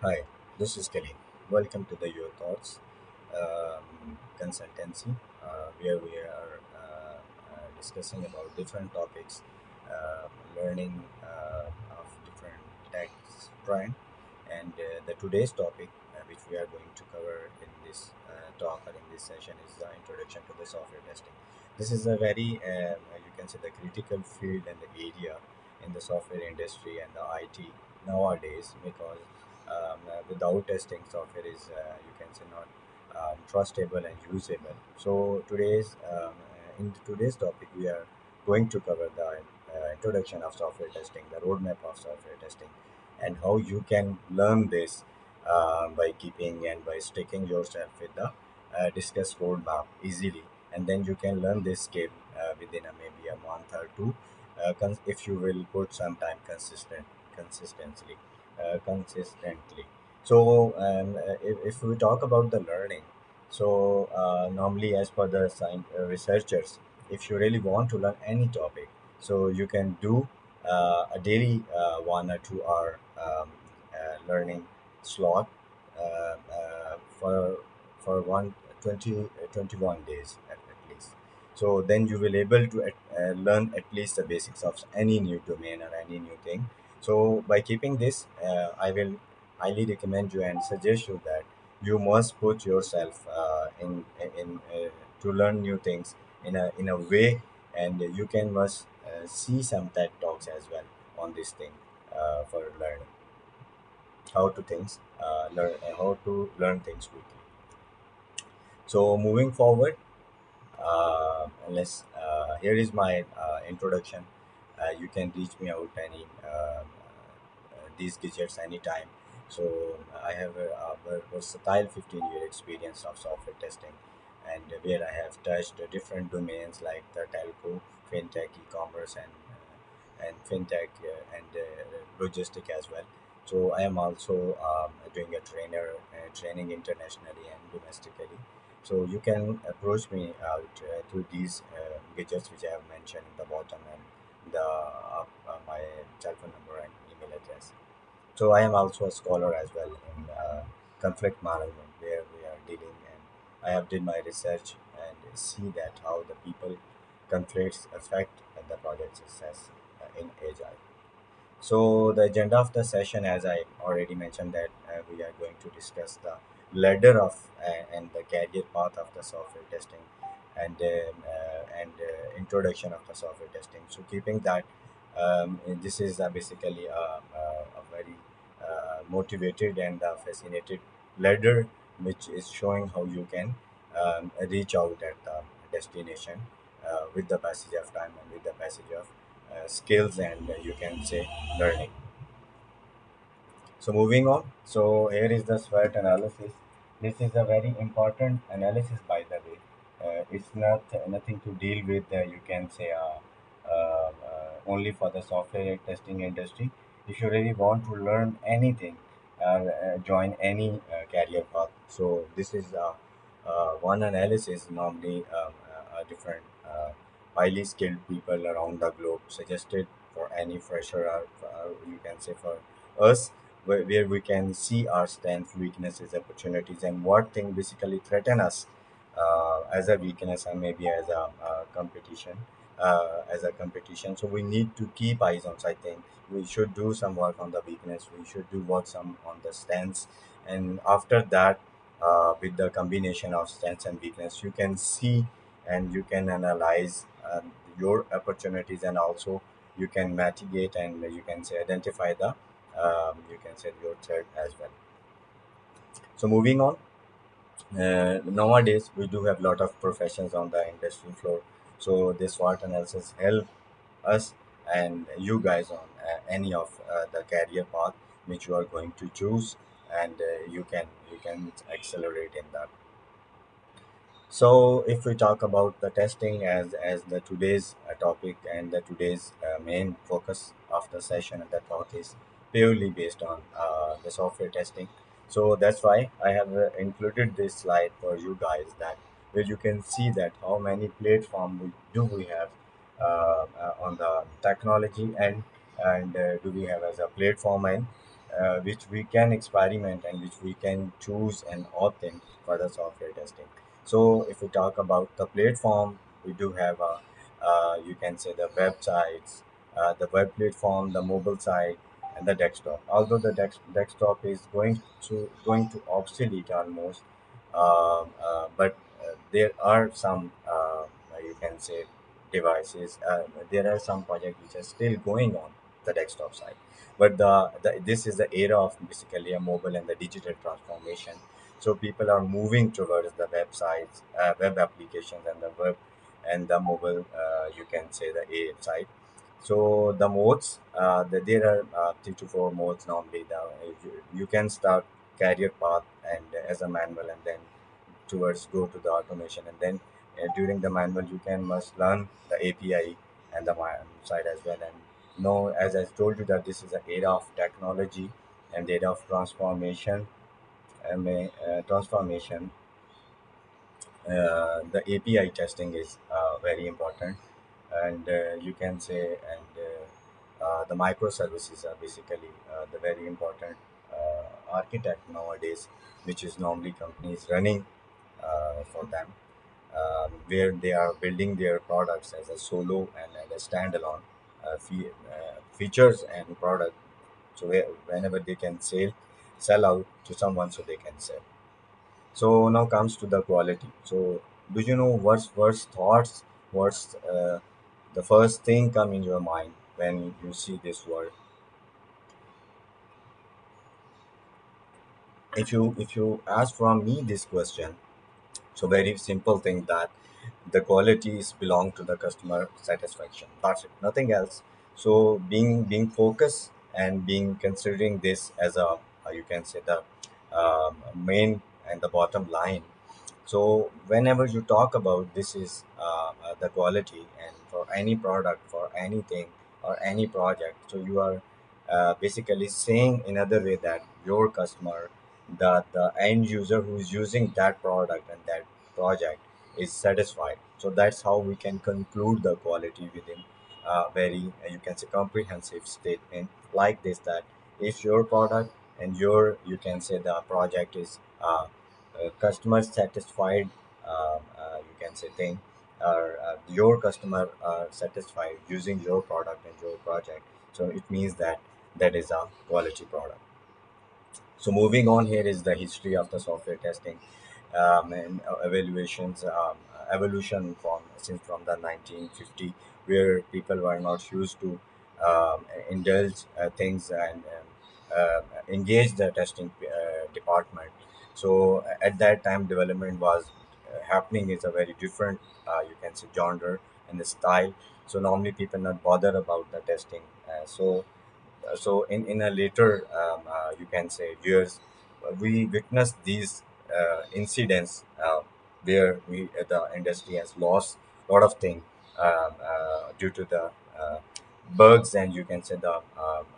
Hi, this is Kelly. Welcome to the Your Thoughts consultancy, where we are discussing about different topics, learning of different techs trend, and the today's topic, which we are going to cover in this talk or in this session, is the introduction to the software testing. This is a very, you can say, the critical field and the area in the software industry and the IT nowadays because without testing software is you can say not trustable and usable. So in today's topic we are going to cover the introduction of software testing, the roadmap of software testing, and how you can learn this by keeping and by sticking yourself with the discussed roadmap easily, and then you can learn this skill within maybe a month or two, if you will put some time consistently consistently. So, if we talk about the learning, so normally, as per the researchers, if you really want to learn any topic, so you can do a daily 1 or 2 hour learning slot for 21 days at least. So then you will able to learn at least the basics of any new domain or any new thing. So by keeping this, I will highly recommend you and suggest you that you must put yourself in to learn new things in a way, and you can must see some TED talks as well on this thing for learning how to things learn how to learn things quickly. So moving forward, unless here is my introduction. You can reach me out any these gadgets anytime. So I have a versatile 15-year experience of software testing, and where I have touched different domains like the telco, fintech, e-commerce, and fintech and logistic as well. So I am also doing a training internationally and domestically. So you can approach me out through these gadgets which I have mentioned in the bottom, and my telephone number and email address. So I am also a scholar as well in conflict management, where we are dealing, and I have did my research and see that how the people conflicts affect the project success in agile. So the agenda of the session, as I already mentioned, that we are going to discuss the ladder of and the career path of the software testing, and introduction of the software testing. So keeping that, this is basically a very motivated and fascinated ladder, which is showing how you can reach out at the destination with the passage of time and with the passage of skills, and you can say learning. So moving on. So here is the SWOT analysis. This is a very important analysis, by the way. It's not nothing to deal with. You can say only for the software testing industry. If you really want to learn anything, join any career path. So this is one analysis. Normally, different highly skilled people around the globe suggested for any fresher, or you can say for us, where we can see our strengths, weaknesses, opportunities, and what thing basically threaten us as a weakness and maybe as a competition. So we need to keep eyes on. So I think we should do some work on the weakness. We should do work some on the strengths, and after that, with the combination of strengths and weakness, you can see and you can analyze your opportunities, and also you can mitigate and you can say identify the you can say your threat as well. So moving on, nowadays we do have a lot of professions on the industry floor. So this SWOT analysis help us and you guys on any of the career path which you are going to choose, and you can accelerate in that. So if we talk about the testing as the today's topic and the today's main focus of the session and the talk is purely based on the software testing. So that's why I have included this slide for you guys, that where you can see that how many platform we have on the technology end, and do we have as a platform end. which we can experiment and which we can choose and opt in for the software testing. So if we talk about the platform, we do have a, you can say the websites, the web platform, the mobile site, and the desktop. Although the desktop is going to obsolete almost, but there are some you can say devices. There are some projects which are still going on the desktop side, but this is the era of basically a mobile and the digital transformation. So people are moving towards the websites, web applications, and the web and the mobile. You can say the A side. So the modes, there are 3 to 4 modes normally. You can start career path and as a manual, and then towards go to the automation, and then during the manual you can must learn the API and the side as well. And no, as I told you that this is an era of technology and era of transformation. Transformation. The API testing is very important, and you can say, and the microservices are basically the very important architect nowadays, which is normally companies running for them, where they are building their products as a solo and as a standalone features and product. So whenever they can sell out to someone, so they can sell. So now comes to the quality. So do you know what's first thoughts? What's the first thing come in your mind when you see this word? If you ask from me this question, so very simple thing that the qualities belong to the customer satisfaction. That's it, nothing else. So being focused and being considering this as a you can say the main and the bottom line. So whenever you talk about this is the quality, and for any product, for anything or any project, so you are basically saying in other way that your customer, the end user who is using that product and that project is satisfied. So that's how we can conclude the quality within very you can say comprehensive statement like this, that if your product and your you can say the project is customer satisfied, you can say thing, or your customer are satisfied using your product and your project, so it means that that is a quality product. So moving on, here is the history of the software testing and evaluations, evolution from since from the 1950, where people were not used to indulge things and engage the testing department. So at that time, development was happening is a very different, you can say, genre and the style. So normally people not bother about the testing. So in a later you can say years, we witnessed these incidents where the industry has lost a lot of things due to the bugs, and you can say the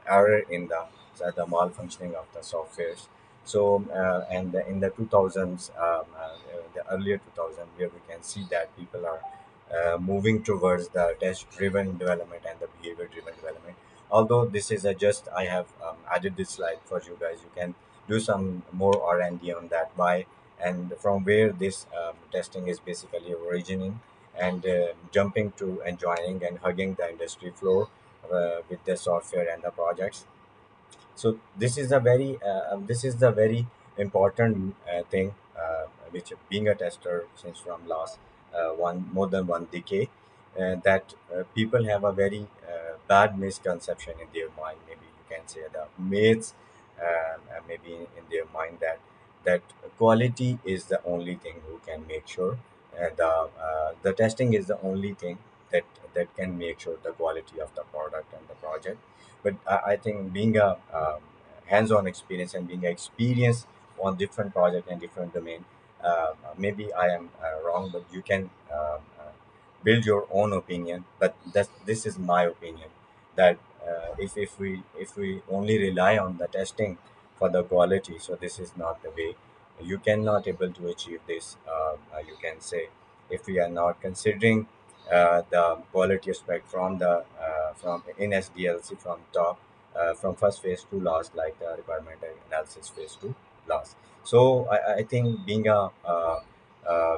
error in the malfunctioning of the softwares. So and in the 2000s, the earlier 2000, where we can see that people are moving towards the test driven development and the behavior driven development. Although this is a just I have added this slide for you guys, you can do some more R&D on that, why and from where this testing is basically originating, and jumping to and joining and hugging the industry floor with the software and the projects. So this is the very important thing, which being a tester since from last one more than 1 decade, that people have a very bad misconception in their mind. Maybe you can say the myths, maybe in their mind that quality is the only thing who can make sure, the testing is the only thing that can make sure the quality of the product and the project. But I think being a hands-on experience and being experienced on different project and different domain, maybe I am wrong, but you can build your own opinion. But this is my opinion, that if we only rely on the testing for the quality, so this is not the way. You cannot able to achieve this. You can say, if we are not considering the quality aspect from the from in SDLC from top, from first phase to last, like the requirement analysis phase to last. So I think being a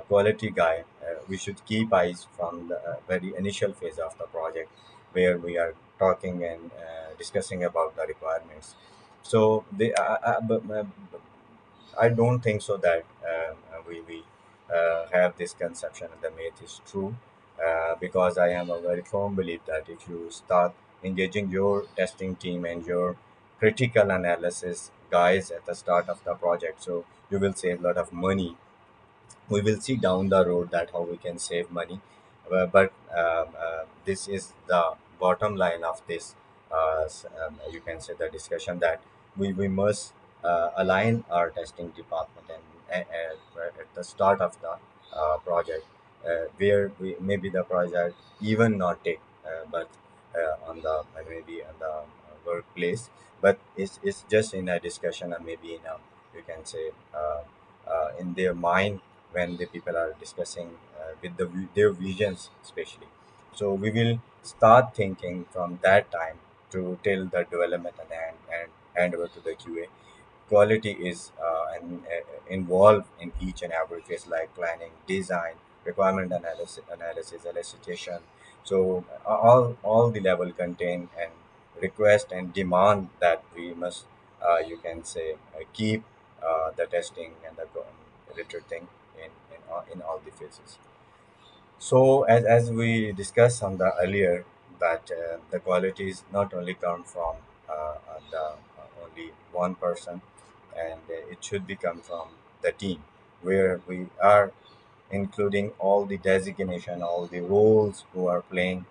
quality guy, we should keep eyes from the very initial phase of the project, where we are talking and discussing about the requirements. So I don't think so that we have this conception and the myth is true, because I am a very firm belief that if you start engaging your testing team and your critical analysis guys at the start of the project, so you will save a lot of money. We will see down the road that how we can save money, but this is the bottom line of this, you can say, the discussion, that we must align our testing department and at the start of the project, where we maybe the project even not take, but on the maybe on the workplace, but it's just in a discussion, and maybe in a, you can say, in their mind, when the people are discussing with their visions especially. So we will start thinking from that time to till the development and hand over to the QA. Quality is involved in each and every phase, like planning, design, requirement analysis, elicitation. So all the level contain and request and demand that we must, you can say, keep the testing and the related thing in all the phases. So as we discussed on the earlier, that the qualities not only come from the only one person, and it should be come from the team, where we are including all the designation, all the roles who are playing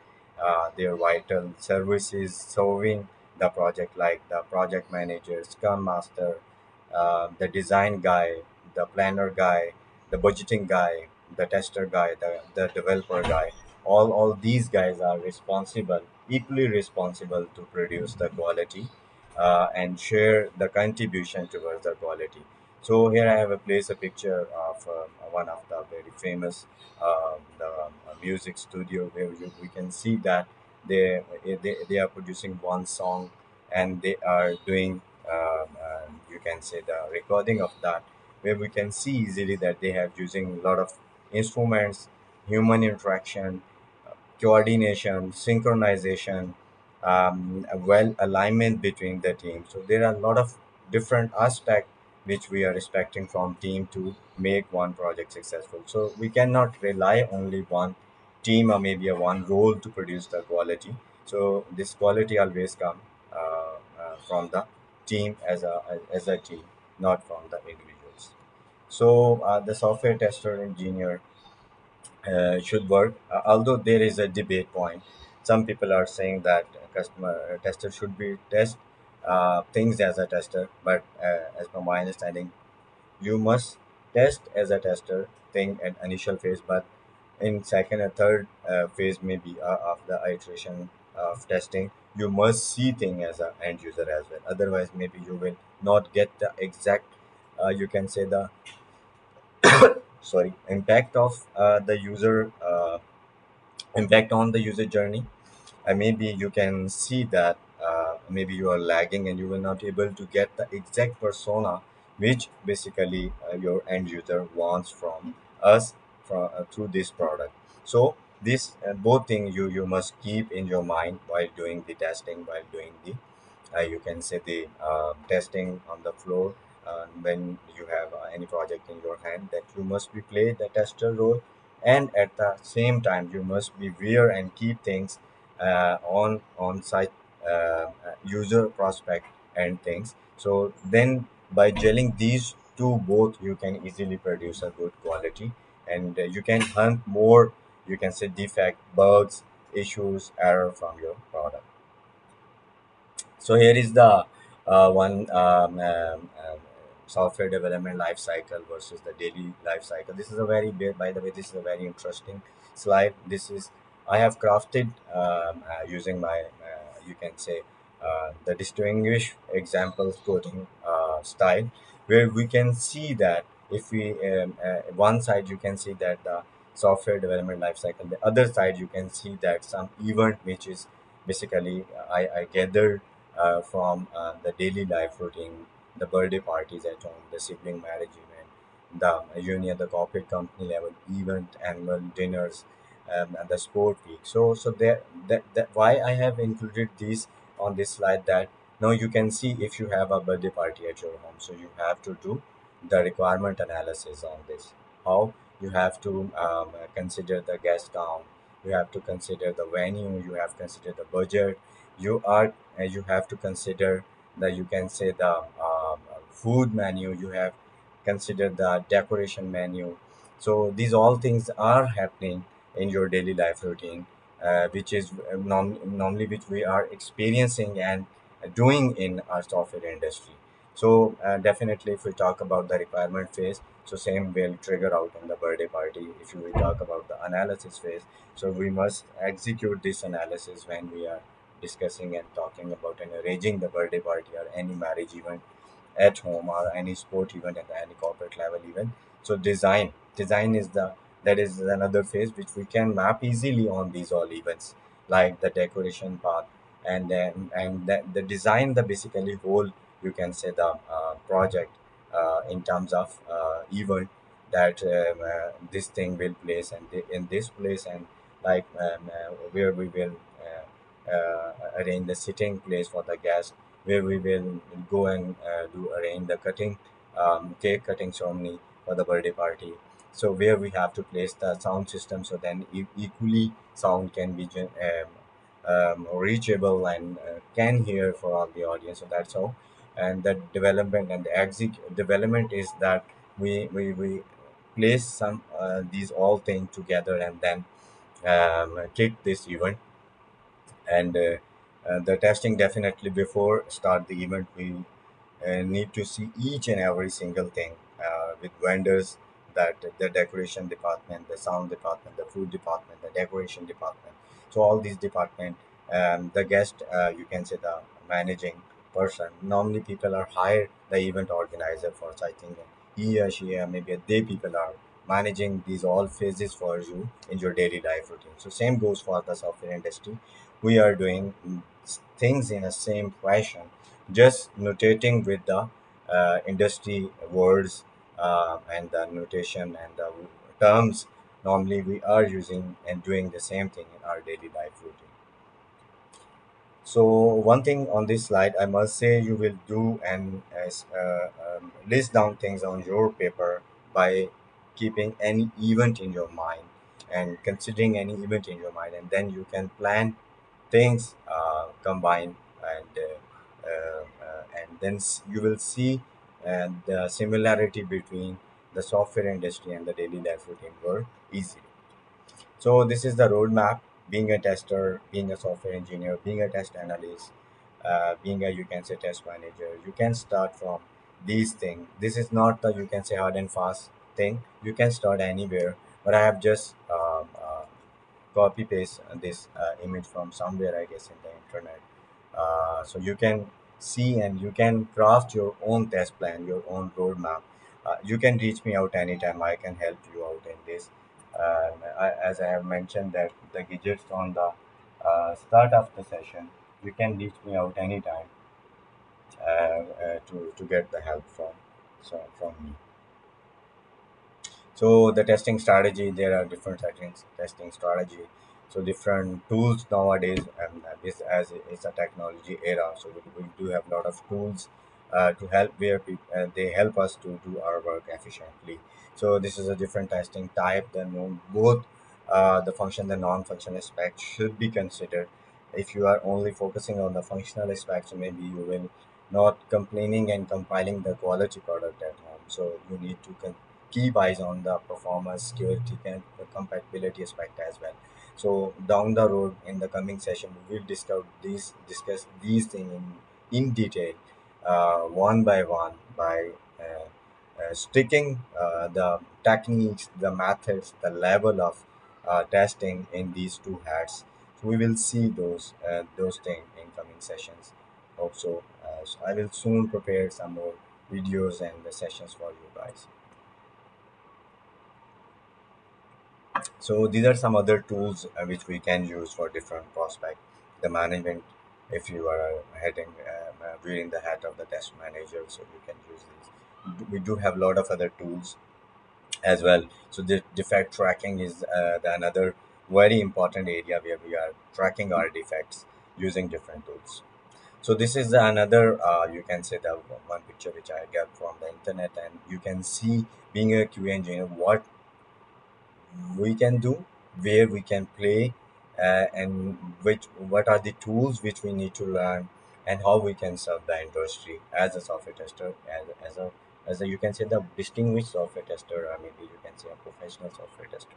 their vital services, serving the project, like the project manager, scrum master, the design guy, the planner guy, the budgeting guy, the tester guy, the developer guy. All these guys are responsible, equally responsible, to produce the quality and share the contribution towards the quality. So here I have placed a picture of one of the very famous music studio, where we can see that they are producing one song, and they are doing, you can say, the recording of that, where we can see easily that they have using a lot of instruments, human interaction, coordination, synchronization, well alignment between the team. So there are a lot of different aspects which we are expecting from team to make one project successful. So we cannot rely only one team or maybe a one role to produce the quality. So this quality always come from the team as a team, not from the individuals. So the software tester engineer should work. Although there is a debate point, some people are saying that customer tester should be test things as a tester, but as per my understanding, you must test as a tester thing at initial phase, but in second or third phase, maybe of the iteration of testing, you must see thing as an end user as well. Otherwise, maybe you will not get the exact, you can say, the sorry, impact of the user. Impact on the user journey. Maybe you can see that maybe you are lagging and you will not able to get the exact persona which basically your end user wants from us, through this product. So this both thing you must keep in your mind while doing the testing, while doing the, you can say, the testing on the floor. When you have any project in your hand, that you must be play the tester role, and at the same time you must be aware and keep things on site, user prospect and things. So then by gelling these two both, you can easily produce a good quality, and you can hunt more, you can say, defect, bugs, issues, error from your product. So here is the one software development life cycle versus the daily life cycle. This is a very big, by the way, this is a very interesting slide. This is, I have crafted using my, you can say, the distinguished examples quoting style, where we can see that if we, one side you can see that the software development life cycle, the other side you can see that some event which is basically I gathered from the daily life routine, the birthday parties at home, the sibling marriage event, the union, the corporate company level event, annual dinners, and the sport week. So that why I have included these on this slide, that now you can see if you have a birthday party at your home, so you have to do the requirement analysis on this. How you have to consider the guest count, you have to consider the venue, you have to consider the budget, you have to consider the, you can say, the food menu, you have considered the decoration menu. So these all things are happening in your daily life routine, which is normally which we are experiencing and doing in our software industry. So definitely, if we talk about the requirement phase, so same will trigger out in the birthday party. If we talk about the analysis phase, so we must execute this analysis when we are discussing and talking about and arranging the birthday party or any marriage event at home, or any sport event at any corporate level event. So design is the, that is another phase which we can map easily on these all events, like the decoration part, and then and the design, the basically whole, you can say, the project in terms of event, that this thing will place and in this place, and like where we will arrange the sitting place for the guest, where we will go and do arrange the cutting, cake cutting ceremony for the birthday party. So where we have to place the sound system, so then equally sound can be reachable and can hear for all the audience. So that's how. And the development and the exec development is that we place some these all things together, and then kick this event. And the testing, definitely before start the event, we need to see each and every single thing with vendors, that the decoration department, the sound department, the food department, the decoration department. So all these department, the guest, you can say, the managing person, normally people are hired the event organizer for such thing. He or she, maybe they people are managing these all phases for you in your daily life routine. So same goes for the software industry. We are doing things in the same fashion, just notating with the industry words and the notation and the terms normally we are using, and doing the same thing in our daily life routine. So one thing on this slide, I must say, you will do and list down things on your paper by keeping any event in your mind and considering any event in your mind, and then you can plan things combine, and then you will see the similarity between the software industry and the daily life routine work easily. So this is the roadmap: being a tester, being a software engineer, being a test analyst, being a, you can say, test manager. You can start from these things. This is not the, you can say, hard and fast thing. You can start anywhere, but I have just copy paste this image from somewhere, I guess, in the internet. So you can see and you can craft your own test plan, your own roadmap. You can reach me out anytime. I can help you out in this. As I have mentioned that the gadgets on the start of the session, you can reach me out anytime to get the help from me. So the testing strategy, there are different settings, testing strategy. So different tools nowadays, and this as it's a technology era. So we do have a lot of tools to help where they help us to do our work efficiently. So this is a different testing type. Then both the function and non-functional aspects should be considered. If you are only focusing on the functional aspects, maybe you will not complaining and compiling the quality product at home. So you need to keep eyes on the performance, security, and the compatibility aspect as well. So down the road in the coming session, we will discuss these things in detail, one by one, by sticking the techniques, the methods, the level of testing in these two hats. So we will see those things in coming sessions. Also, so I will soon prepare some more videos and the sessions for you guys. So these are some other tools which we can use for different prospect, the management. if you are wearing the hat of the test manager, so you can use these. We do have a lot of other tools as well. So the defect tracking is the another very important area where we are tracking our defects using different tools. So this is another, you can say, the one picture which I got from the internet, and you can see, being a QA engineer, what we can do, where we can play, and which what are the tools which we need to learn, and how we can serve the industry as a software tester, as a, you can say, the distinguished software tester, or maybe you can say a professional software tester.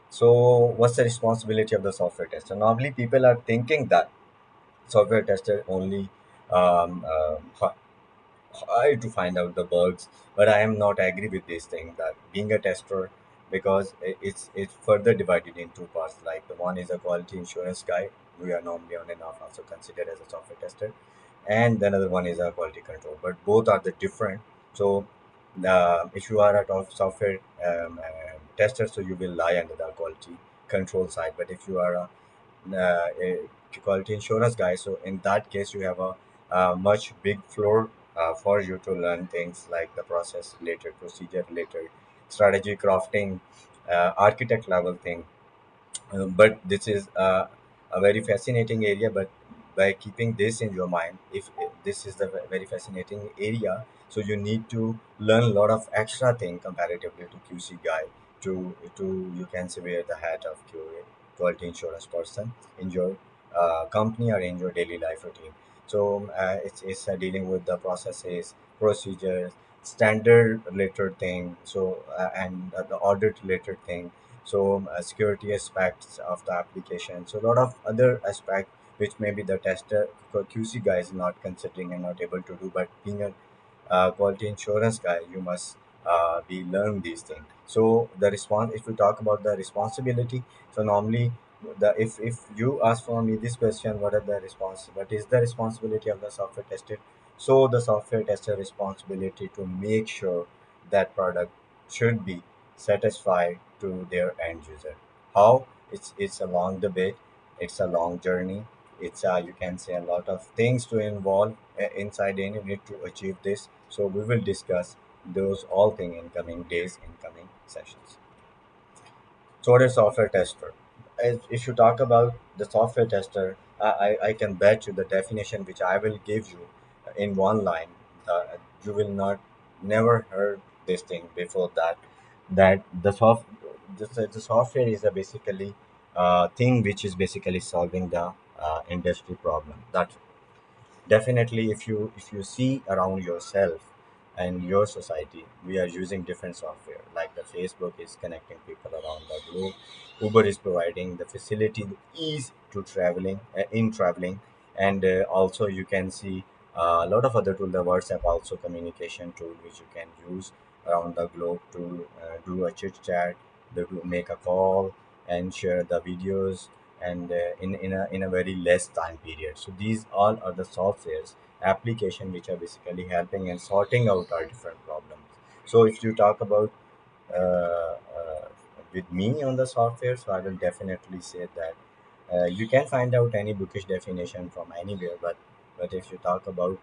So what's the responsibility of the software tester? Normally people are thinking that software tester only try to find out the bugs, but I am not agree with this thing that being a tester, because it's further divided in two parts. Like the one is a quality insurance guy, we are normally on and off also considered as a software tester, and the another one is a quality control, but both are the different. So if you are a top software tester, so you will lie under the quality control side. But if you are a quality insurance guy, so in that case you have a much big floor for you to learn things like the process related, procedure related, strategy crafting, architect level thing. But this is a very fascinating area. But by keeping this in your mind, if this is the very fascinating area, so you need to learn a lot of extra thing comparatively to QC guy, to you can say wear the hat of QA, quality insurance person, in your company or in your daily life routine. So it's dealing with the processes, procedures, standard related thing, so and the audit related thing, so security aspects of the application, so a lot of other aspect which maybe the tester QC guy is not considering and not able to do. But being a quality insurance guy, you must be learn these things. So the response, if we talk about the responsibility, so normally the if you ask for me this question, what are the response, what is the responsibility of the software tester? So the software tester responsibility to make sure that product should be satisfied to their end user. How? It's a long debate, it's a long journey, it's you can say a lot of things to involve inside in it to achieve this. So we will discuss those all things in coming days, in coming sessions. So what is software tester? If you talk about the software tester, I can bet you the definition which I will give you in one line. You will not never heard this thing before that. That the software is a basically thing which is basically solving the industry problem. That's definitely, if you see around yourself and your society, we are using different software. Like the Facebook is connecting people around the globe, Uber is providing the facility, the ease to traveling, in traveling, and also you can see a lot of other tools. The WhatsApp also communication tool which you can use around the globe to do a chit chat, to make a call and share the videos, and in a very less time period. So these all are the softwares application which are basically helping and sorting out our different problems. So if you talk about with me on the software, so I will definitely say that you can find out any bookish definition from anywhere. But if you talk about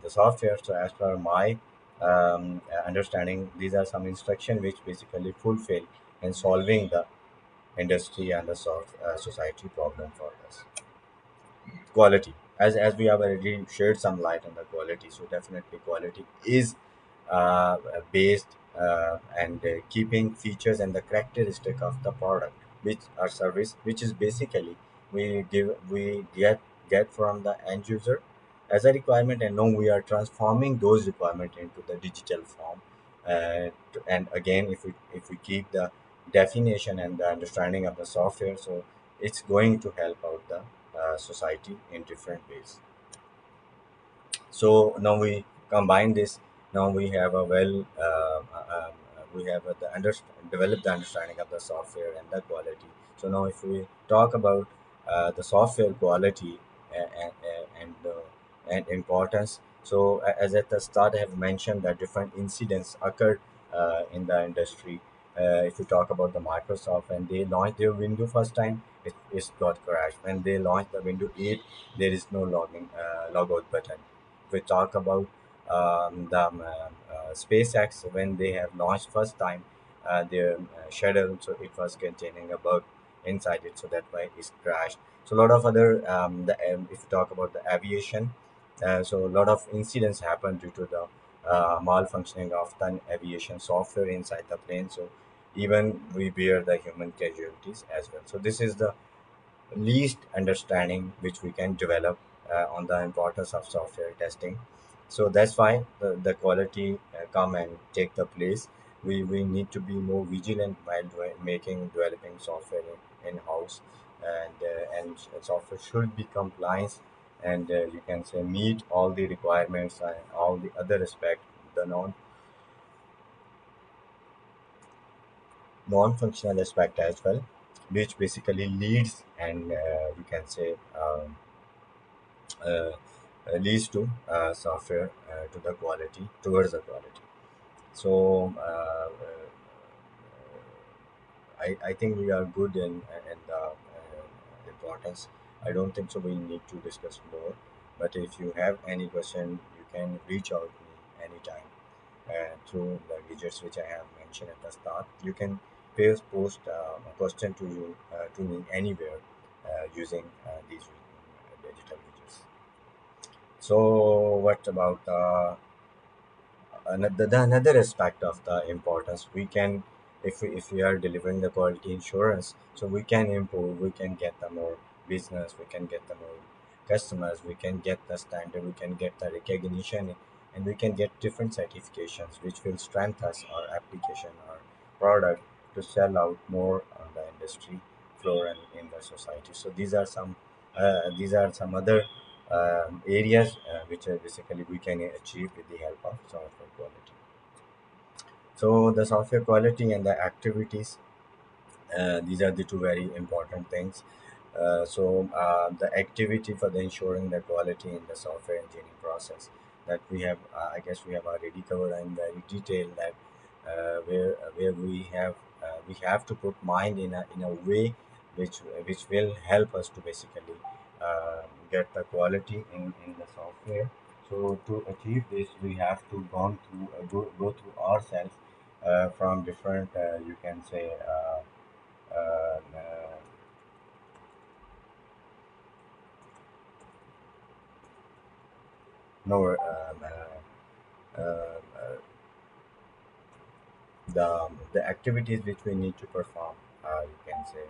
the software, so as per my understanding, these are some instruction which basically fulfill in solving the industry and the society problem for us. Quality, as we have already shared some light on the quality, so definitely quality is based and keeping features and the characteristic of the product which our service, which is basically we get from the end user as a requirement, and now we are transforming those requirements into the digital form. And again, if we keep the definition and the understanding of the software, so it's going to help out the society in different ways. So now we combine this. Now we have a we have developed the understanding of the software and the quality. So now if we talk about the software quality and importance, as at the start I have mentioned that different incidents occurred in the industry, If you talk about the Microsoft, when they launched their Windows first time, it got crashed. When they launched the Windows 8, there is no logout button. If we talk about the SpaceX, when they have launched first time their shuttle, so it was containing a bug inside it, so that's why it's crashed. So a lot of other if you talk about the aviation, so a lot of incidents happen due to the malfunctioning of the aviation software inside the plane. So even we bear the human casualties as well. So this is the least understanding which we can develop on the importance of software testing. So that's why the quality come and take the place. We need to be more vigilant while making developing software in house, and software should be compliance, and you can say meet all the requirements and all the other aspect, the non-functional aspect as well, which basically leads and we can say uh, leads to software to the quality towards the quality. So I think we are good in the importance. I don't think so. We need to discuss more. But if you have any question, you can reach out to me anytime through the widgets which I have mentioned at the start. You can post a question to me anywhere using these digital widgets. So what about another aspect of the importance? We can, if we are delivering the quality insurance, so we can improve, we can get the more business, we can get the more customers, we can get the standard, we can get the recognition, and we can get different certifications which will strengthen us our application, our product, to sell out more on the industry floor and in the society. So these are some other areas which are basically we can achieve with the help of software quality. So the software quality and the activities, these are the two very important things. The activity for the ensuring the quality in the software engineering process, that we have, I guess we have already covered in very detail, that where we have to put mind in a way which will help us to basically get the quality in the software. So to achieve this, we have to go through ourselves from different you can say uh, uh, no the activities which we need to perform, you can say,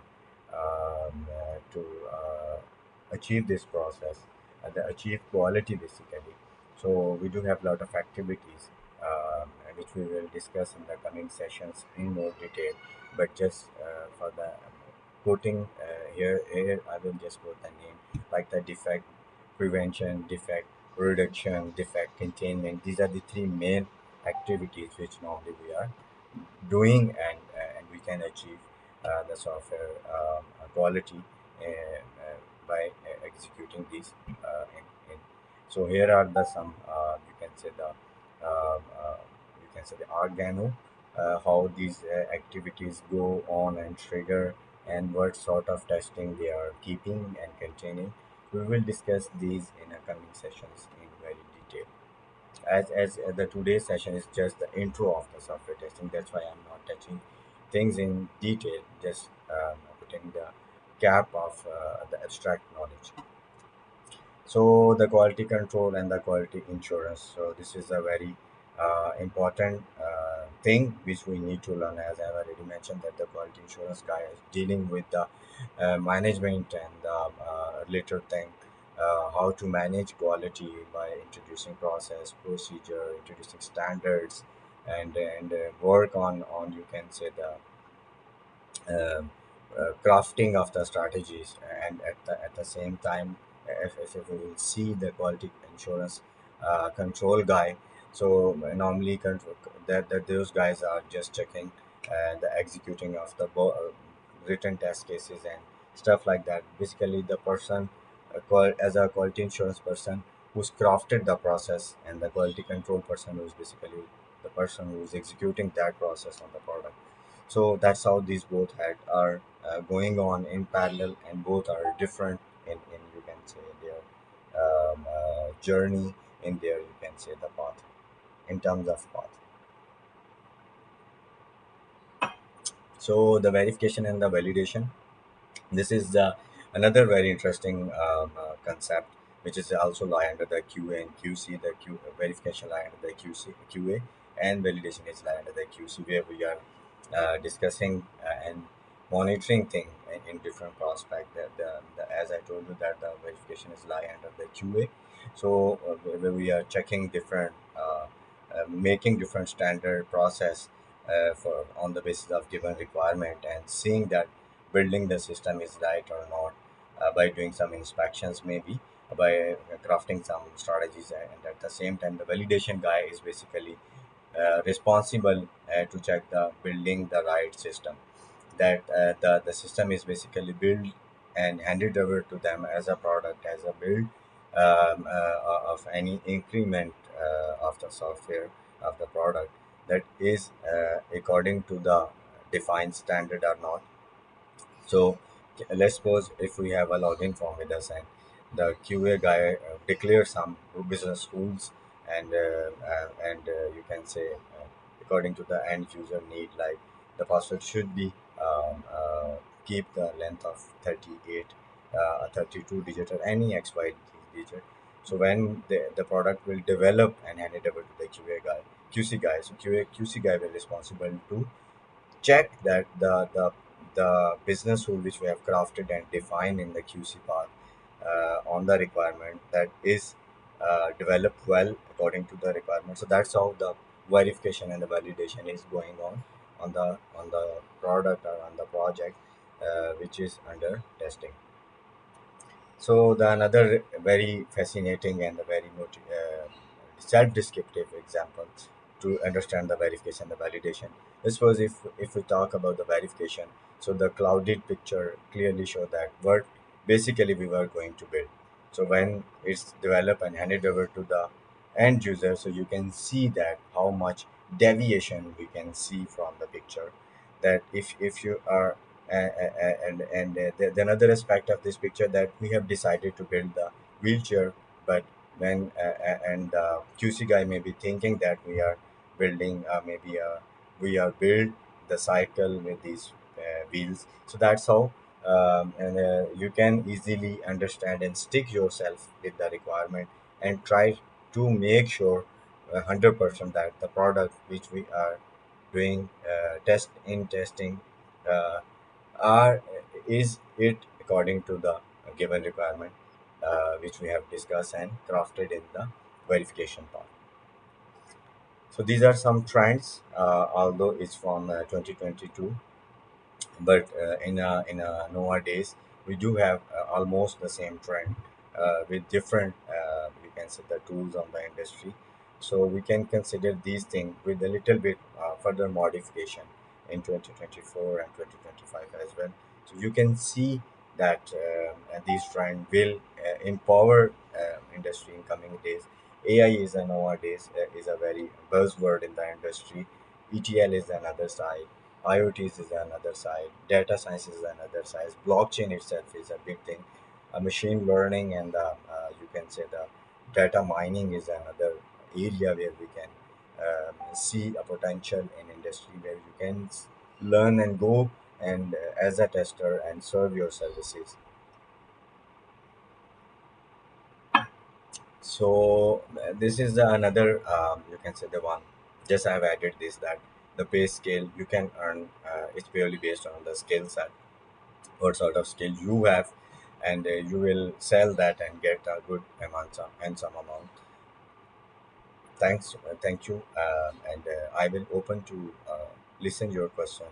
to achieve this process, the achieve quality basically. So we do have a lot of activities which we will discuss in the coming sessions in more detail. But just for the quoting here I will just quote the name, like the defect prevention, defect reduction, defect containment. These are the three main activities which normally we are doing, and we can achieve the software quality by executing these in. So here are the some you can say the you can say the organo, how these activities go on and trigger, and what sort of testing they are keeping and containing. We will discuss these in upcoming sessions in very detail, as the today's session is just the intro of the software testing. That's why I'm not touching things in detail, just putting the cap of the abstract knowledge. So the quality control and the quality insurance, so this is a very important thing which we need to learn. As I've already mentioned, that the quality insurance guy is dealing with the management and the related thing, how to manage quality by introducing process procedure, introducing standards, and work on you can say the um, crafting of the strategies. And at the same time, if we will see the quality insurance control guy, so normally that those guys are just checking the executing of the written test cases and stuff like that. Basically the person as a quality insurance person who's crafted the process, and the quality control person who's basically the person who's executing that process on the product. So that's how these both had are going on in parallel, and both are different in you can say their journey, in their you can say the path, in terms of path. So the verification and the validation, this is another very interesting concept, which is also lie under the QA and QC. The verification lie under the QA, and validation is lie under the QC, where we are discussing and monitoring thing in different prospect. As I told you, that the verification is lie under the QA. So where we are checking different, making different standard process for on the basis of given requirement, and seeing that building the system is right or not, by doing some inspections, maybe by crafting some strategies. And at the same time, the validation guy is basically responsible to check the building the right system, that the system is basically built and handed over to them as a product, as a build, of any increment of the software of the product, that is according to the defined standard or not. So let's suppose if we have a login form with us, and the QA guy declares some business rules, and you can say according to the end user need, like the password should be keep the length of 38, 32 digit, or any XY digit. So when the product will develop and hand it over to the QA guy, QC guy, so QC guy will responsible to check that the business rule which we have crafted and defined in the QC path on the requirement, that is developed well according to the requirement. So that's how the verification and the validation is going on the product or on the project which is under testing. So the another very fascinating and a very self-descriptive example to understand the verification, the validation. This was if we talk about the verification, so the clouded picture clearly show that what basically we were going to build. So when it's developed and handed over to the end user, so you can see that how much deviation we can see from the picture. That if you are the another aspect of this picture, that we have decided to build the wheelchair, but when and the QC guy may be thinking that we are building maybe we are build the cycle with these wheels. So that's how and you can easily understand and stick yourself with the requirement, and try to make sure 100% that the product which we are doing testing uh, are is it according to the given requirement which we have discussed and crafted in the verification part. So these are some trends, although it's from 2022, but in a nowadays we do have almost the same trend with different you can say the tools on the industry. So we can consider these things with a little bit further modification in 2024 and 2025 as well. So you can see that these trend will empower industry in coming days. AI is a nowadays is a very buzzword in the industry. ETL is another side, IoTs is another side, data science is another side, blockchain itself is a big thing. Machine learning and you can say the data mining is another area where we can see a potential in industry, where you can learn and go and as a tester and serve your services. So this is another you can say the one. Just I have added this, that the pay scale you can earn is purely based on the skill set, what sort of skill you have, and you will sell that and get a good amount and some amount. Thank you, and I will open to listen your question,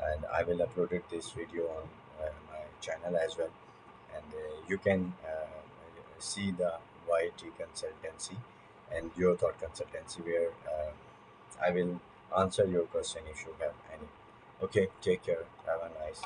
and I will upload it this video on my channel as well, and you can see the YT consultancy and your thought consultancy, where I will answer your question if you have any. Okay, take care. Have a nice